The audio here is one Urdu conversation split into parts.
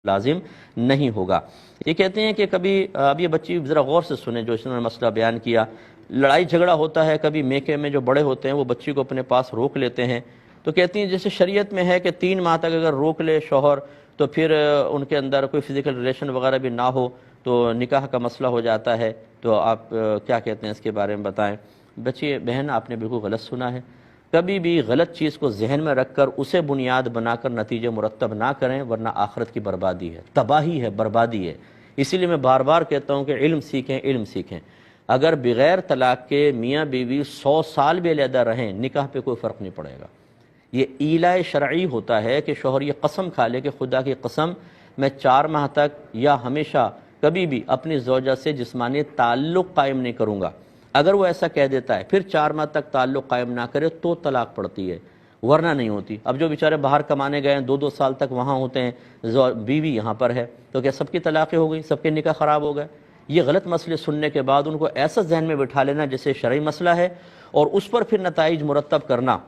لازم نہیں ہوگا۔ یہ کہتے ہیں کہ کبھی اب یہ بچی ذرا غور سے سنیں جو اس نے مسئلہ بیان کیا، لڑائی جھگڑا ہوتا ہے، کبھی میکے میں جو بڑے ہوتے ہیں وہ بچی کو اپنے پاس روک لیتے ہیں، تو کہتی ہیں جیسے شریعت میں ہے کہ 3 ماہ تک اگر روک لے شوہر تو پھر ان کے اندر کوئی فزیکل ریلیشن وغیرہ بھی نہ ہو تو نکاح کا مسئلہ ہو جاتا ہے، تو آپ کیا کہتے ہیں اس کے بارے میں بتائیں۔ بچی بہن آپ نے بالکل غلط سنا ہے، کبھی بھی غلط چیز کو ذہن میں رکھ کر اسے بنیاد بنا کر نتیجے مرتب نہ کریں، ورنہ آخرت کی بربادی ہے، تباہی ہے، بربادی ہے۔ اسی لیے میں بار بار کہتا ہوں کہ علم سیکھیں، علم سیکھیں۔ اگر بغیر طلاق کے میاں بیوی 100 سال بھی علیحدہ رہیں، نکاح پہ کوئی فرق نہیں پڑے گا۔ یہ ایلاء شرعی ہوتا ہے کہ شوہر یہ قسم کھا لے کہ خدا کی قسم میں 4 ماہ تک یا ہمیشہ کبھی بھی اپنی زوجہ سے جسمانی تعلق قائم نہیں کروں گا۔ اگر وہ ایسا کہہ دیتا ہے پھر 4 ماہ تک تعلق قائم نہ کرے تو طلاق پڑتی ہے، ورنہ نہیں ہوتی۔ اب جو بیچارے باہر کمانے گئے ہیں 2 سال تک وہاں ہوتے ہیں، بیوی یہاں پر ہے، تو کیا سب کی طلاقیں ہو گئی، سب کے نکاح خراب ہو گئے؟ یہ غلط مسئلے سننے کے بعد ان کو ایسا ذہن میں بٹھا لینا جیسے شرعی مسئلہ ہے اور اس پر پھر نتائج مرتب کرنا،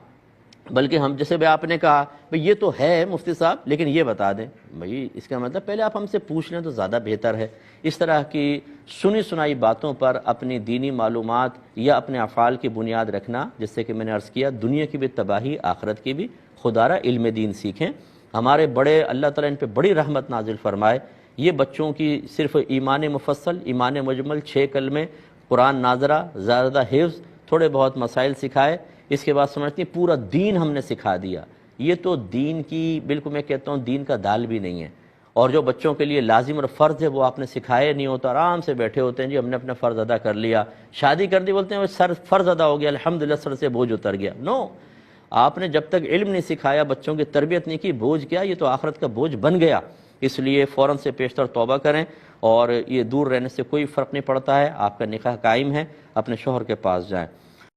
بلکہ ہم جیسے بھی آپ نے کہا بھئی یہ تو ہے مفتی صاحب لیکن یہ بتا دیں، بھئی اس کا مطلب پہلے آپ ہم سے پوچھ لیں تو زیادہ بہتر ہے۔ اس طرح کی سنی سنائی باتوں پر اپنی دینی معلومات یا اپنے افعال کی بنیاد رکھنا، جس سے کہ میں نے عرض کیا دنیا کی بھی تباہی آخرت کی بھی۔ خدا را علم دین سیکھیں۔ ہمارے بڑے اللہ تعالیٰ ان پہ بڑی رحمت نازل فرمائے، یہ بچوں کی صرف ایمان مفصل، ایمان مجمل، 6 کلمے، قرآن ناظرہ، زیادہ حفظ، تھوڑے بہت مسائل سکھائے، اس کے بعد سمجھتی ہیں پورا دین ہم نے سکھا دیا۔ یہ تو دین کی بالکل میں کہتا ہوں دین کا دال بھی نہیں ہے، اور جو بچوں کے لیے لازم اور فرض ہے وہ آپ نے سکھایا نہیں ہوتا، آرام سے بیٹھے ہوتے ہیں جی ہم نے اپنا فرض ادا کر لیا، شادی کر دی بولتے ہیں سر فرض ادا ہو گیا الحمدللہ، سر سے بوجھ اتر گیا۔ نو، آپ نے جب تک علم نہیں سکھایا، بچوں کی تربیت نہیں کی، بوجھ کیا، یہ تو آخرت کا بوجھ بن گیا۔ اس لیے فوراً سے پیشتر توبہ کریں، اور یہ دور رہنے سے کوئی فرق نہیں پڑتا ہے، آپ کا نکاح قائم ہے، اپنے شوہر کے پاس جائیں۔